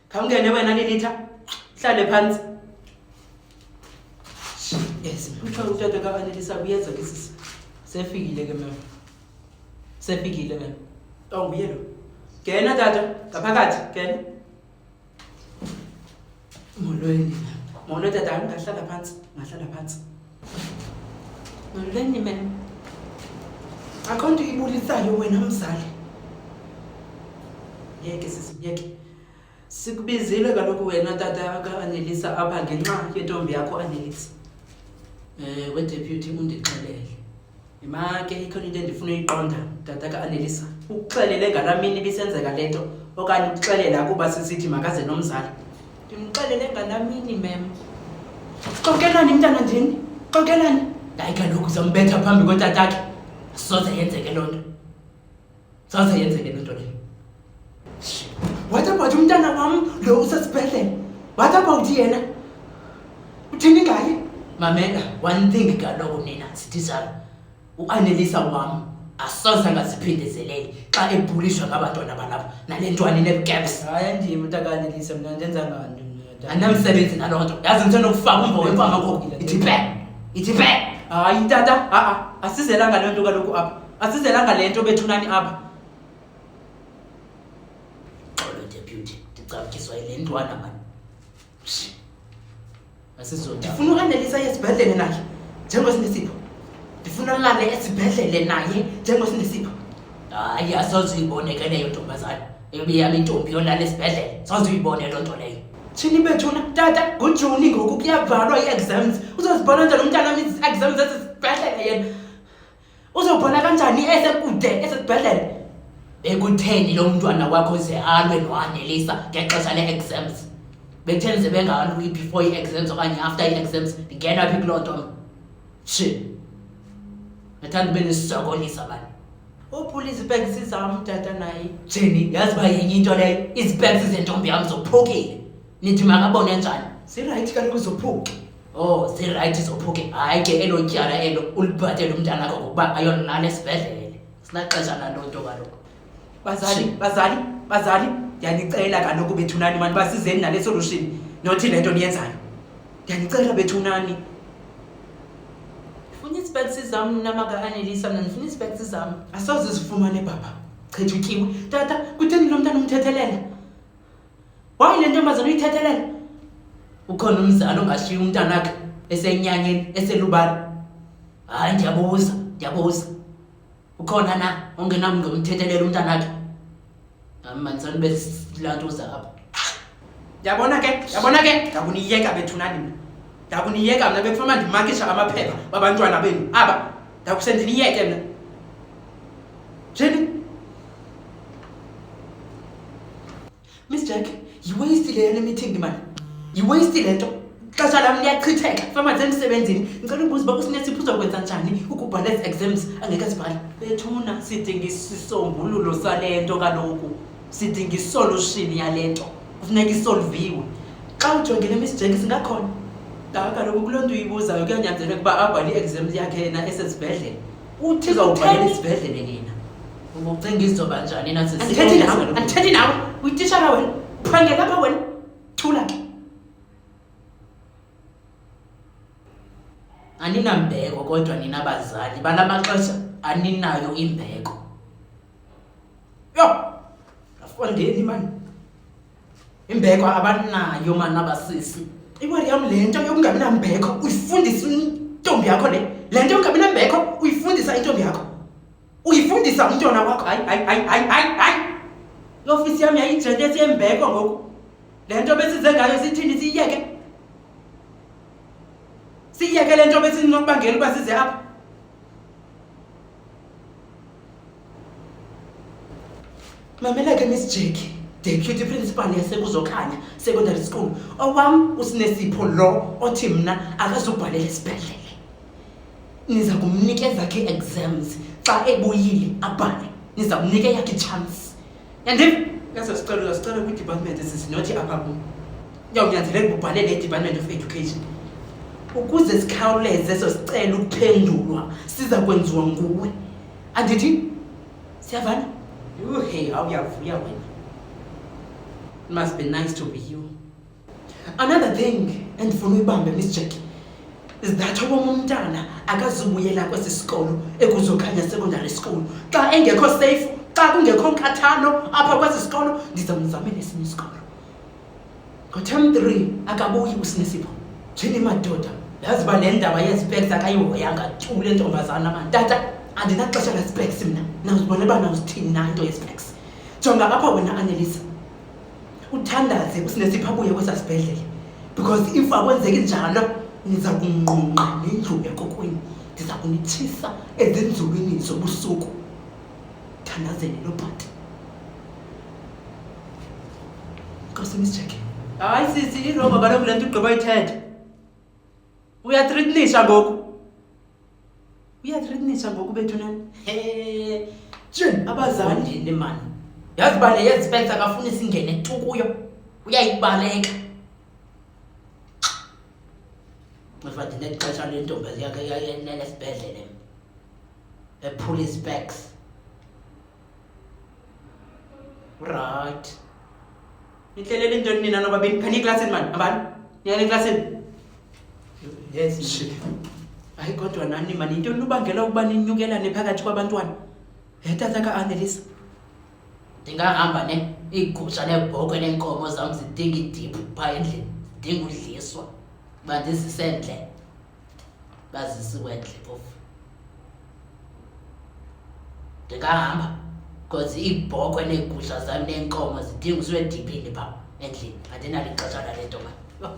Khawungene wena Lilitha. Hlale phansi. Yes, utata ka-Anelisa uyeza ke sisi. Sefikile ke mama. Sefikile mama. Nguye lo. Ngena tata, ngaphakathi, ngena. Molweni. Molo tata, ngahlala phansi, Molweni mama. Akho nto ibulisayo wena mzali. Yeke sisi, yeke. Sikubizile kaloku wena tata ka-Anelisa apha ngenxa yentombi yakho Anelisa. We-deputy undixelele. Ke ikhona into endifuna uyiqonda tata ka-Anelisa. Ukuxelele ngalaa mini ibisenzeka le nto okanye ukuxelela kuba sisithi makaze nomzali. Ndimxelele ngalaa mini mem. Xokelani mntana ndini? Xokelani? Hayi kaloku uzombetha phambi kotatakhe. Soze yenzeke loo nto. Soze yenzeke loo nto leyo. What about umntana wam lo usesibhedlele? What about yena? Uthini ngaye? Mamela, one thing kaloku nina sithizana. U-Anelisa wam asoze angaziphindezeleli xa ebhulishwa ngabantwana balapha nale ntwana inebukeps. Hayi ndim utaka-Anelisa mna ndenza ngani? Andinamsebenzi naloo nto. Yazi ndisendokufaka umbo wemfama ngoku. Ithi pe. Hayi tata, asizelanga le nto kaloku apha. Asizelanga le nto bethunani apha. Ndicabukiswa yile ntwana mani. Ndifuna u-Anelisa esibhedlele naye njengosinesipho. Ndifuna alale esibhedlele naye njengosinesipho. Hayi asoze uyiboneke leyo ntombazana. Eyobiyam intombi yolala esibhedlele. Soze uyibone loo nto leyo. Thini bethuna tata nguJuni ngoku kuyavalwa ii-exams. Uzozibona njani umntana wam ii-exams esibhedlele yena? Uzobona kanjani esekude esibhedlele? Bekutheni lo mntwana wakho ze alwe no-Anelisa ngexesha le-exams? Bekutheni ze bengalwi before ii-exams okanye after ii-exams? Ndingena phi kuloo nto? Nathanda ube nisisokolisa mani. Uphula izipeks zam tata naye. Jeni, yazi uba yenye into leyo, izipeks zentombi yam zophukile. Nithi makabone njani? Zirayithi kaloku zophuke. Zirayithi zophuke. Hayi ke elo tyala elo uliphathele umntana wakho ngokuba ayolala esibhedlele. Sinaxesha naloo nto kaloku. Bazali, ndiyanicela kaloku bethunani mani basizeni nale solution. Nothi le nto niyenzayo. Ndiyanicela bethunani. Ndifuna izipeks zam namaka-Anelisa mna ndifuna izipeks zam. Asoze zifumane baba. Chithutyiwe. Tata, kutheni lo mntana umthethelela? Wayi le ntombazana uyithethelela? Ukhona umzali ongashiya umntana wakhe esenyanyeni eselubala? Hayi ndiyabuza. Ukhona na ongenamntu omthethelela umntana wakhe? Mansani besilantuza apha. Yabona ke, ndakuniyeka bethunani mna. Ndakuniyeka mna bekufuna ndimakisha amaphepha babantwana benu. Aba, ndakusendiniyeke mna. Jeni? Miss Jack, yiwastile le meeting man. Yiwastile nto. Xesha lam liyachitheka. Fama zemsebenzini. Ngicela ubuze uba usinesipho uzokwenza njani ukubhala ezi exams angeke sibhale. Bethuna sidinga isisombululo sale nto kaloku. Sidinga isolution yale nto. Kufuneka isolviwe. Xa ujongile Miss Jack singakhona. Kaloku kuloo nto uyibuzayo kuyanyanzeleka ukuba abhale i-exams yakhe yena esesibhedlele. Uthi uzawubhalela esibhedlele nina. Ubucinga izoba njani na sisi? Andithethi nawe. Uyitishara wena. Phangela apha wena. Thula ke. Aninambeko kodwa nina bazali banamaxesha aninayo imbeko. Afondeni mani. Imbeko abanayo mani abasisi. Iwari yam le nto yokungabi nambeko uyifundisa intombi yakho le. Le nto yokungabi nambeko uyifundisa intombi yakho. Uyifundisa umntwana wakho. Hayi. Iofisi yam yayijente siyembeko ngoku. Le nto besize ngayo sithini siyiyeke? Siyiyeke le nto besinokubangela uba size apha. Mamela ke Miss Jackie, deputy principal yasekuzokhanya secondary school. Owam usinesipho lo othi mna akazubhalela esibhedlele. Niza kumnikeza ke exams xa ebuyile abhale. Niza kumnika yakhe chance. Yandiva? Sicela kwi-department esisinothi apha kum. Uyawunyanzeleka ubhalele i-Department of Education. Ukuze sikhawuleze eso sicelo ukuphendulwa siza kwenziwa nguwe. Andithi? Siyavana? Hey, awuyavuya wena. It must be nice to be you. Another thing, and for me, Miss Jackie, is that umntana akazubuyela kwesi sikolo ekuzokhanya secondary school. Xa engekho safe, xa kungekho nkathalo apha kwesi sikolo, ndizamzamela esinye isikolo. Ngo-term 3 akabuyi uSinesipho. Njeni madoda, yazi uba le ndaba yezipeks akayihoyanga tu le ntombazana mani. Tata, andinaxesha lespeks mna. Nawuzibona uba nawuzithini na into yespeks. Jonga apha wena Annelise. Uthandaze uSinesipho abuye kwesaa sibhedlele. Because if akwenzeki njalo, niza kunqunqa nendlu yakokwenu. Ndiza kunitshisa ezenzulwini zobusuku. Thandazeni lo bhati. Nkosi Miss Jackie. Hayi sisi, irongo kaloku le nto ugqiba uyithetha. Uyathreatenisha ngoku. Uyathreatenisha ngoku bethu nani? Jeni abazali ndini mani. Yazi uba le yezipeks akafuni singene tu kuyo. Uyayibaleka. Mfa ndinexesha lentombazi yakhe yanesibhedlele. Ephula specs. Right. Nihlelele into nina nobabini khani eklasini mani abani? Niyale eklasini? Yes shit. Hayi kodwa nani mani into nobangela ukuba ninyukelane phakathi kwabantwana. Tata ka-Annelise. Ndingahamba ne igusha nebhokhwe neenkomo zam zidinga idiphu phaa endlini. Zidinga udliswa. Uba ndizisendle. Bazisiwe endle phofu. Ndingahamba. Because iibhokhwe neegusha zam neenkomo zidinga usiwe ediphini phaa endlini. Andinalo ixesha lale nto mani.